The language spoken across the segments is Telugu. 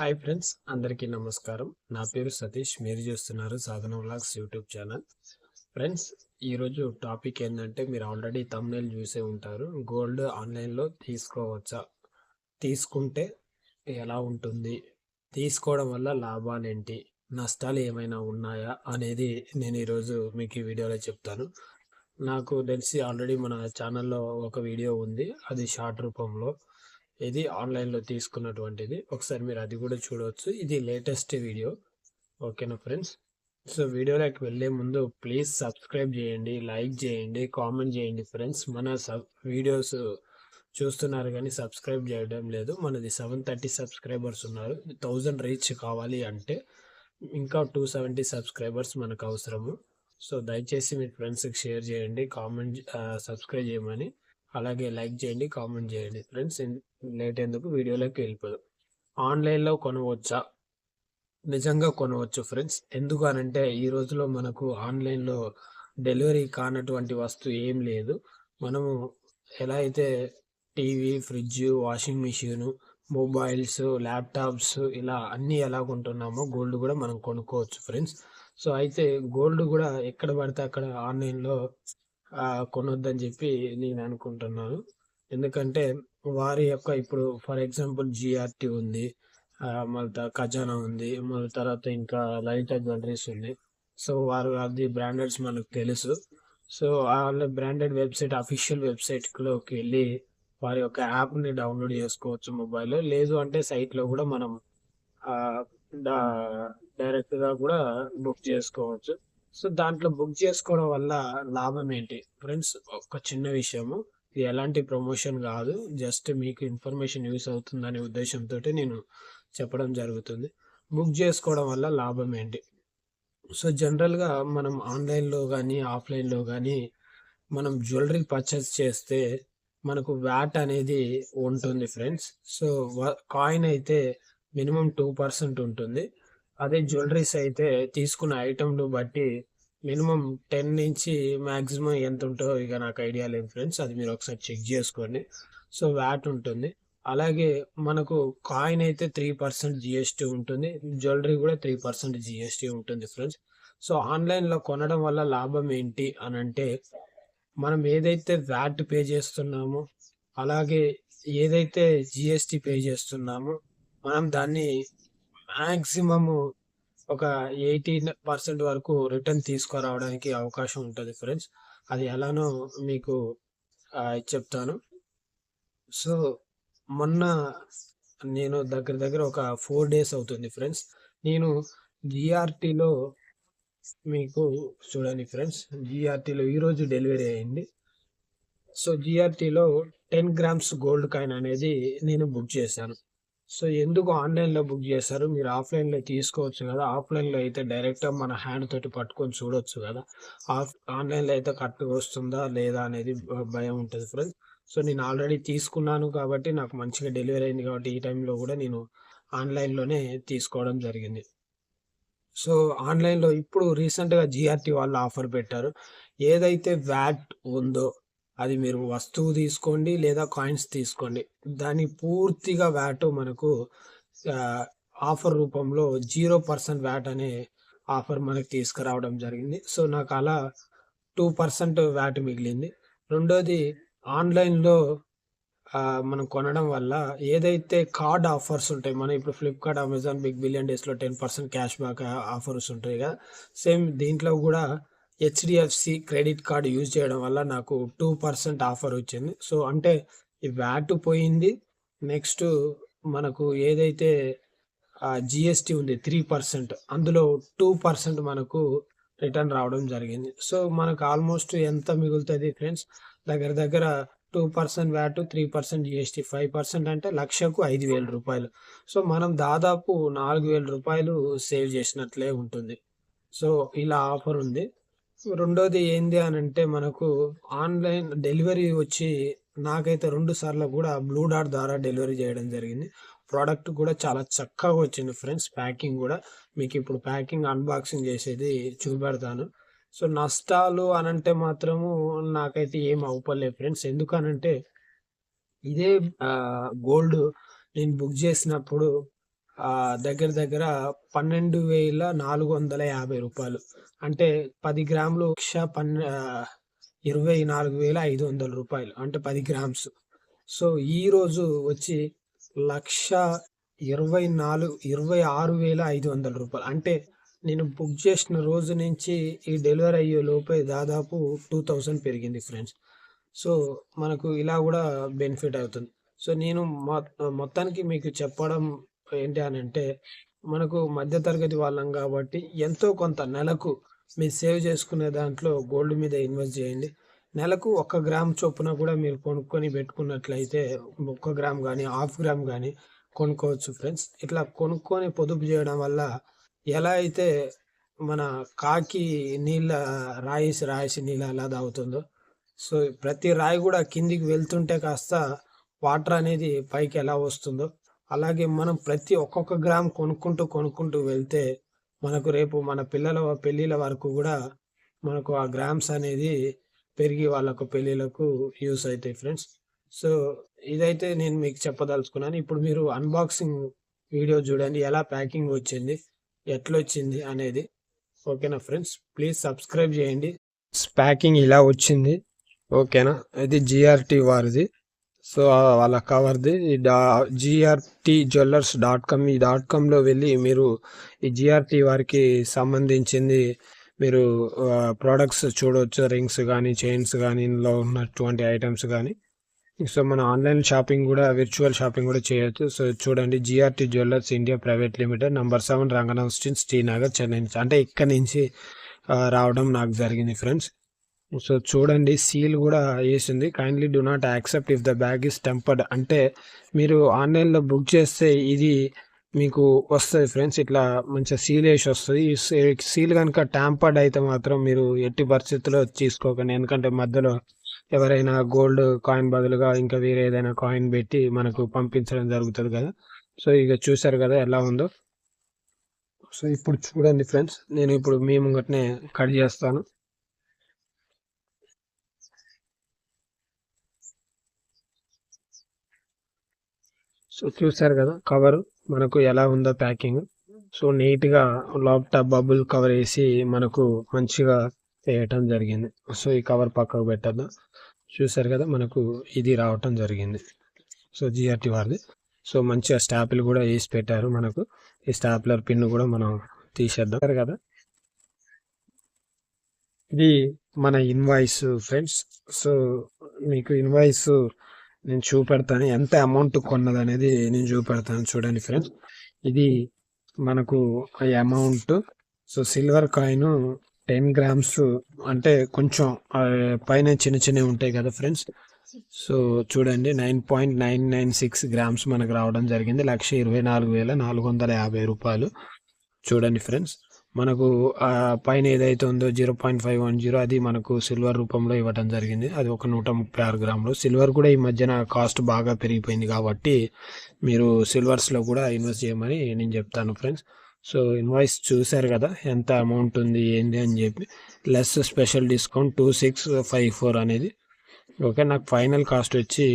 హాయ్ ఫ్రెండ్స్, అందరికీ నమస్కారం. నా పేరు సతీష్. మీరు చూస్తున్నారు సాధన వ్లాగ్స్ యూట్యూబ్ ఛానల్. ఫ్రెండ్స్, ఈరోజు టాపిక్ ఏంటంటే మీరు ఆల్రెడీ థంబ్నెయిల్ చూసే ఉంటారు. గోల్డ్ ఆన్లైన్లో తీసుకోవచ్చా, తీసుకుంటే ఎలా ఉంటుంది, తీసుకోవడం వల్ల లాభాలు ఏంటి, నష్టాలు ఏమైనా ఉన్నాయా అనేది నేను ఈరోజు మీకు ఈ వీడియోలో చెప్తాను. నాకు తెలిసి ఆల్రెడీ మన ఛానల్లో ఒక వీడియో ఉంది, అది షార్ట్ రూపంలో. ఇది ఆన్లైన్లో తీసుకున్నటువంటిది. ఒకసారి మీరు అది కూడా చూడవచ్చు. ఇది లేటెస్ట్ వీడియో. ఓకేనా ఫ్రెండ్స్? సో వీడియోలోకి వెళ్ళే ముందు ప్లీజ్ సబ్స్క్రైబ్ చేయండి, లైక్ చేయండి, కామెంట్ చేయండి ఫ్రెండ్స్. మన వీడియోస్ చూస్తున్నారు కానీ సబ్స్క్రైబ్ చేయడం లేదు. మనది 730 సబ్స్క్రైబర్స్ ఉన్నారు. 1000 రీచ్ కావాలి అంటే ఇంకా 270 సబ్స్క్రైబర్స్ మనకు అవసరము. సో దయచేసి మీ ఫ్రెండ్స్కి షేర్ చేయండి, కామెంట్ సబ్స్క్రైబ్ చేయమని, అలాగే లైక్ చేయండి, కామెంట్ చేయండి ఫ్రెండ్స్. లేట్ ఎందుకు, వీడియోలోకి వెళ్ళిపోదాం. ఆన్లైన్లో కొనవచ్చా? నిజంగా కొనవచ్చు ఫ్రెండ్స్. ఎందుకు అనంటే ఈ రోజులో మనకు ఆన్లైన్లో డెలివరీ కానటువంటి వస్తువు ఏం లేదు. మనము ఎలా అయితే TV, fridge, washing machine, mobiles, laptops ఇలా అన్నీ ఎలా కొంటున్నామో గోల్డ్ కూడా మనం కొనుక్కోవచ్చు ఫ్రెండ్స్. సో అయితే గోల్డ్ కూడా ఎక్కడ పడితే అక్కడ ఆన్లైన్లో కొనొద్దని చెప్పి నేను అనుకుంటున్నాను. ఎందుకంటే వారి యొక్క ఇప్పుడు ఫర్ ఎగ్జాంపుల్ జిఆర్టీ ఉంది, మళ్ళీ ఖజానా ఉంది, మళ్ళీ తర్వాత ఇంకా లలిత జ్యువెలరీస్ ఉంది. సో వారు అది బ్రాండెడ్స్ మనకు తెలుసు. సో వాళ్ళ బ్రాండెడ్ వెబ్సైట్, అఫీషియల్ వెబ్సైట్లోకి వెళ్ళి వారి యొక్క యాప్ని డౌన్లోడ్ చేసుకోవచ్చు మొబైల్లో. లేదు అంటే సైట్లో కూడా మనం డైరెక్ట్గా కూడా బుక్ చేసుకోవచ్చు. సో దాంట్లో బుక్ చేసుకోవడం వల్ల లాభం ఏంటి ఫ్రెండ్స్? ఒక చిన్న విషయము, ఇది ఎలాంటి ప్రమోషన్ కాదు, జస్ట్ మీకు ఇన్ఫర్మేషన్ యూస్ అవుతుందనే ఉద్దేశంతో నేను చెప్పడం జరుగుతుంది. బుక్ చేసుకోవడం వల్ల లాభం ఏంటి? సో జనరల్గా మనం ఆన్లైన్లో కానీ ఆఫ్లైన్లో కానీ మనం జ్యువెలరీ పర్చేస్ చేస్తే మనకు వ్యాట్ అనేది ఉంటుంది ఫ్రెండ్స్. సో కాయిన్ అయితే మినిమం 2% ఉంటుంది. అదే జ్యువెలరీస్ అయితే తీసుకున్న ఐటమ్ను బట్టి మినిమం 10 నుంచి మ్యాక్సిమం ఎంత ఉంటుందో ఇక నాకు ఐడియా లేదు ఫ్రెండ్స్, అది మీరు ఒకసారి చెక్ చేసుకోండి. సో వ్యాట్ ఉంటుంది. అలాగే మనకు కాయిన్ అయితే 3% జిఎస్టీ ఉంటుంది, జ్యువెలరీ కూడా 3% జిఎస్టీ ఉంటుంది ఫ్రెండ్స్. సో ఆన్లైన్లో కొనడం వల్ల లాభం ఏంటి అని అంటే, మనం ఏదైతే వ్యాట్ పే చేస్తున్నామో అలాగే ఏదైతే జిఎస్టీ పే చేస్తున్నామో మనం దాన్ని మ్యాక్సిమము ఒక 18% వరకు రిటర్న్ తీసుకురావడానికి అవకాశం ఉంటుంది ఫ్రెండ్స్. అది ఎలానో మీకు చెప్తాను. సో మొన్న నేను దగ్గర ఒక 4 డేస్ అవుతుంది ఫ్రెండ్స్, నేను జిఆర్టీలో మీకు చూడండి ఫ్రెండ్స్, జిఆర్టీలో ఈరోజు డెలివరీ అయింది. సో జిఆర్టీలో 10 గ్రామ్స్ గోల్డ్ కాయిన్ అనేది నేను బుక్ చేశాను. సో ఎందుకు ఆన్లైన్లో బుక్ చేశారు? మీరు ఆఫ్లైన్లో తీసుకోవచ్చు కదా. ఆఫ్లైన్లో అయితే డైరెక్ట్గా మన హ్యాండ్ తోటి పట్టుకొని చూడొచ్చు కదా. ఆన్లైన్లో అయితే కరెక్ట్గా వస్తుందా లేదా అనేది భయం ఉంటుంది ఫ్రెండ్స్. సో నేను ఆల్రెడీ తీసుకున్నాను కాబట్టి నాకు మంచిగా డెలివరీ అయింది కాబట్టి ఈ టైంలో కూడా నేను ఆన్లైన్లోనే తీసుకోవడం జరిగింది. సో ఆన్లైన్లో ఇప్పుడు రీసెంట్గా జిఆర్టీ వాళ్ళు ఆఫర్ పెట్టారు. ఏదైతే వ్యాట్ ఉందో అది మీరు వస్తువు తీసుకోండి లేదా కాయిన్స్ తీసుకోండి, దాని పూర్తిగా వ్యాట్ మనకు ఆఫర్ రూపంలో 0% వ్యాట్ అనే ఆఫర్ మనకు తీసుకురావడం జరిగింది. సో నాకు అలా 2% వ్యాట్ మిగిలింది. రెండోది, ఆన్లైన్లో మనం కొనడం వల్ల ఏదైతే కార్డ్ ఆఫర్స్ ఉంటాయి, మనం ఇప్పుడు ఫ్లిప్కార్ట్, అమెజాన్, బిగ్ బిలియన్ డేస్లో 10% క్యాష్ బ్యాక్ ఆఫర్స్ ఉంటాయి కదా, సేమ్ దీంట్లో కూడా హెచ్డిఎఫ్సి క్రెడిట్ కార్డ్ యూజ్ చేయడం వల్ల నాకు 2% ఆఫర్ వచ్చింది. సో అంటే ఈ వ్యాట్ పోయింది, నెక్స్ట్ మనకు ఏదైతే జిఎస్టీ ఉంది 3%, అందులో 2% మనకు రిటర్న్ రావడం జరిగింది. సో మనకు ఆల్మోస్ట్ ఎంత మిగులుతుంది ఫ్రెండ్స్? దగ్గర 2% వ్యాట్, 3% జిఎస్టీ, 5% అంటే లక్షకు 5,000 రూపాయలు. సో మనం దాదాపు 4,000 రూపాయలు సేవ్ చేసినట్లే ఉంటుంది. సో ఇలా ఆఫర్ ఉంది. రెండోది ఏంది అని అంటే, మనకు ఆన్లైన్ డెలివరీ వచ్చి నాకైతే 2 సార్లు కూడా బ్లూ డార్ట్ ద్వారా డెలివరీ చేయడం జరిగింది. ప్రోడక్ట్ కూడా చాలా చక్కగా వచ్చింది ఫ్రెండ్స్. ప్యాకింగ్ కూడా మీకు ఇప్పుడు ప్యాకింగ్ అన్బాక్సింగ్ చేసేది చూపెడతాను. సో నష్టాలు అనంటే మాత్రము నాకైతే ఏం అవుపడలేదు ఫ్రెండ్స్. ఎందుకనంటే ఇదే గోల్డ్ నేను బుక్ చేసినప్పుడు దగ్గర దగ్గర 12,450 రూపాయలు. అంటే 10 గ్రాములు 24,500 రూపాయలు. అంటే 10 గ్రామ్స్. సో ఈ రోజు వచ్చి 1,26,500 రూపాయలు. అంటే నేను బుక్ చేసిన రోజు నుంచి ఈ డెలివరీ అయ్యే లోపే దాదాపు 2000 పెరిగింది ఫ్రెండ్స్. సో మనకు ఇలా కూడా బెనిఫిట్ అవుతుంది. సో నేను మొత్తానికి మీకు చెప్పడం ఏంటి అని అంటే, మనకు మధ్యతరగతి వాళ్ళం కాబట్టి ఎంతో కొంత నెలకు మీరు సేవ్ చేసుకునే దాంట్లో గోల్డ్ మీద ఇన్వెస్ట్ చేయండి. నెలకు 1 గ్రామ్ చొప్పున కూడా మీరు కొనుక్కొని పెట్టుకున్నట్లయితే 1 గ్రామ్ కానీ 1/2 గ్రామ్ కానీ కొనుక్కోవచ్చు ఫ్రెండ్స్. ఇట్లా కొనుక్కొని పొదుపు చేయడం వల్ల ఎలా అయితే మన కాకి నీళ్ళ రాయేసి నీళ్ళు ఎలా తాగుతుందో, సో ప్రతి రాయి కూడా కిందికి వెళ్తుంటే కాస్త వాటర్ అనేది పైకి ఎలా వస్తుందో, అలాగే మనం ఒక్కొక్క గ్రామ్ కొనుక్కుంటూ వెళ్తే మనకు రేపు మన పిల్లల పెళ్ళిళ్ళ వరకు కూడా మనకు ఆ గ్రామ్స్ అనేది పెరిగి వాళ్ళకు పెళ్ళిళ్ళకు యూస్ అవుతాయి ఫ్రెండ్స్. సో ఇదైతే నేను మీకు చెప్పదలుచుకున్నాను. ఇప్పుడు మీరు అన్బాక్సింగ్ వీడియో చూడండి, ఎలా ప్యాకింగ్ వచ్చింది, ఎట్లొచ్చింది అనేది. ఓకేనా ఫ్రెండ్స్, ప్లీజ్ సబ్స్క్రైబ్ చేయండి. ప్యాకింగ్ ఇలా వచ్చింది. ఓకేనా, ఇది జిఆర్టీ వారిది. సో వాళ్ళ కవర్ది GRTJewellers.com. ఈ .comలో వెళ్ళి మీరు ఈ GRT వారికి సంబంధించింది మీరు ప్రోడక్ట్స్ చూడవచ్చు. రింగ్స్ కానీ, చైన్స్ కానీ, ఇందులో ఉన్నటువంటి ఐటమ్స్ కానీ. సో మన ఆన్లైన్ షాపింగ్ కూడా, విర్చువల్ షాపింగ్ కూడా చేయొచ్చు. సో చూడండి, GRT Jewellers India Private Limited, number 7, Ranganath street, Srinagar, Chennai నుంచి. అంటే ఇక్కడ నుంచి రావడం నాకు జరిగింది ఫ్రెండ్స్. సో చూడండి, సీల్ కూడా వేసింది. Kindly do not accept if the bag is tempered. అంటే మీరు ఆన్లైన్లో బుక్ చేస్తే ఇది మీకు వస్తుంది ఫ్రెండ్స్, ఇట్లా మంచిగా సీల్ వేసి వస్తుంది. ఈ సీల్ కనుక ట్యాంపర్డ్ అయితే మాత్రం మీరు ఎట్టి పరిస్థితుల్లో తీసుకోకండి. ఎందుకంటే మధ్యలో ఎవరైనా గోల్డ్ కాయిన్ బదులుగా ఇంకా వేరే ఏదైనా కాయిన్ పెట్టి మనకు పంపించడం జరుగుతుంది కదా. సో ఇక చూసారు కదా ఎలా ఉందో. సో ఇప్పుడు చూడండి ఫ్రెండ్స్, నేను ఇప్పుడు మీ ముంగటనే కట్ చేస్తాను. సో చూసారు కదా కవర్ మనకు ఎలా ఉందో ప్యాకింగ్. సో నీట్గా ల్యాప్టాప్ బబుల్ కవర్ వేసి మనకు మంచిగా వేయటం జరిగింది. సో ఈ కవర్ పక్కకు పెట్టద్దు. చూసారు కదా మనకు ఇది రావటం జరిగింది. సో GRT వారిది. సో మంచిగా స్టాప్లు కూడా వేసి పెట్టారు మనకు. ఈ స్టాప్లర్ పిన్ కూడా మనం తీసేద్దాం కదా. ఇది మన ఇన్వాయిస్ ఫ్రెండ్స్. సో మీకు ఇన్వాయిస్ నేను చూపెడతాను, ఎంత అమౌంట్ కొన్నది అనేది నేను చూపెడతాను. చూడండి ఫ్రెండ్స్, ఇది మనకు amount. So silver coin 10 grams, అంటే కొంచెం పైన చిన్నవి ఉంటాయి కదా ఫ్రెండ్స్. సో చూడండి, 9.996 గ్రామ్స్ మనకు రావడం జరిగింది. 1,24,450 రూపాయలు. చూడండి ఫ్రెండ్స్, మనకు పైన ఏదైతే ఉందో 0.510 అది మనకు సిల్వర్ రూపంలో ఇవ్వడం జరిగింది. అది ఒక 136 గ్రాములు. సిల్వర్ కూడా ఈ మధ్యన కాస్ట్ బాగా పెరిగిపోయింది కాబట్టి మీరు సిల్వర్స్లో కూడా ఇన్వెస్ట్ చేయమని నేను చెప్తాను ఫ్రెండ్స్. సో ఇన్వాయిస్ చూశారు కదా ఎంత అమౌంట్ ఉంది ఏంది అని చెప్పి. లెస్ స్పెషల్ డిస్కౌంట్ 2654 అనేది. ఓకే, నాకు ఫైనల్ కాస్ట్ వచ్చి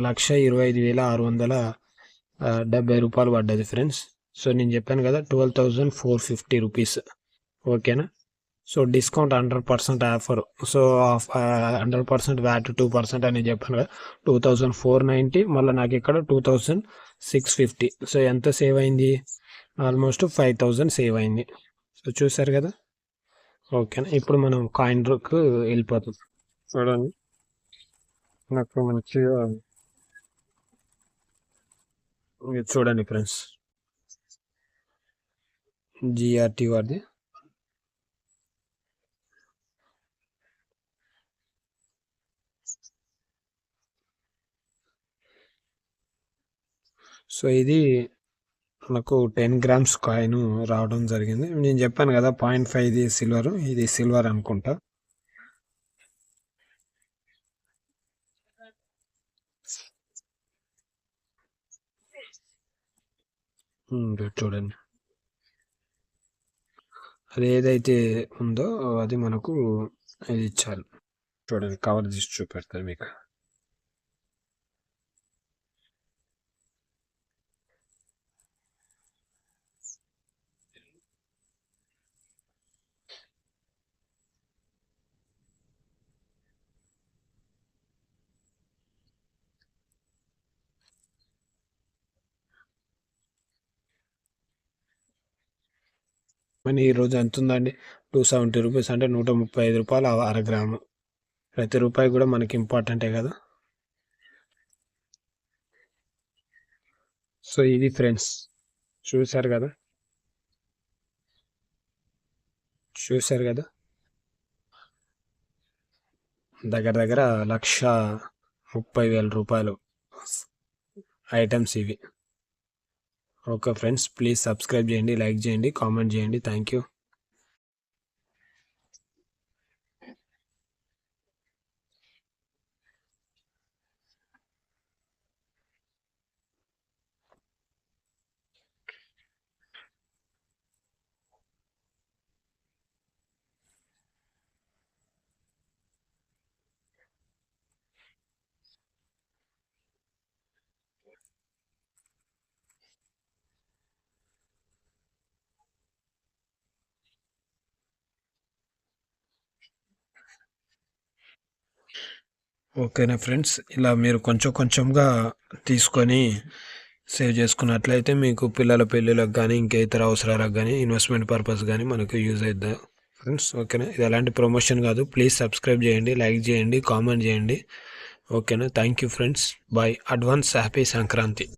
1,25,670 రూపాయలు పడ్డది ఫ్రెండ్స్. సో నేను చెప్పాను కదా 12,450 రూపీస్. ఓకేనా. So discount 100% offer. So 100% VAT 2% అని చెప్పాను కదా, 2,490. మళ్ళీ నాకు ఇక్కడ 2,650. సో ఎంత సేవ్ అయింది? ఆల్మోస్ట్ 5,000 సేవ్ అయింది. సో చూసారు కదా. ఓకేనా, ఇప్పుడు మనం కాయిన్ రుక్ వెళ్ళిపోతాం. చూడండి, నాకు మంచిగా చూడండి ఫ్రెండ్స్, GRT వాడిది. సో ఇది మనకు 10 గ్రామ్స్ కాయిన్ రావడం జరిగింది. నేను చెప్పాను కదా 0.5 ఇది సిల్వర్, ఇది సిల్వర్ అనుకుంటా. చూడండి, అది ఏదైతే ఉందో అది మనకు ఇది ఇచ్చారు. చూడండి, కవర్ తీసి చూపెడతారు మీకు. మనీ ఈరోజు ఎంత ఉందండి? 270 రూపీస్ అంటే 135 రూపాయలు అర గ్రాము. ప్రతి రూపాయి కూడా మనకి ఇంపార్టెంటే కదా. సో ఇది ఫ్రెండ్స్, చూశారు కదా దగ్గర దగ్గర 1,30,000 రూపాయలు ఐటమ్స్ ఇవి. ఓకే ఫ్రెండ్స్, ప్లీజ్ సబ్స్క్రైబ్ చేయండి, లైక్ చేయండి, కామెంట్ చేయండి. Thank you. ఓకేనా ఫ్రెండ్స్, ఇలా మీరు కొంచెం కొంచెంగా తీసుకొని సేవ్ చేసుకున్నట్లయితే మీకు పిల్లల పెళ్ళిళ్ళకి కానీ ఇంకా ఇతర అవసరాలకు కానీ ఇన్వెస్ట్మెంట్ పర్పస్ కానీ మనకు యూజ్ అవుతుంది ఫ్రెండ్స్. ఓకేనా, ఇది ఎలాంటి ప్రమోషన్ కాదు. ప్లీజ్ సబ్స్క్రైబ్ చేయండి, లైక్ చేయండి, కామెంట్ చేయండి. ఓకేనా, thank you friends. Bye. Advance happy Sankranti.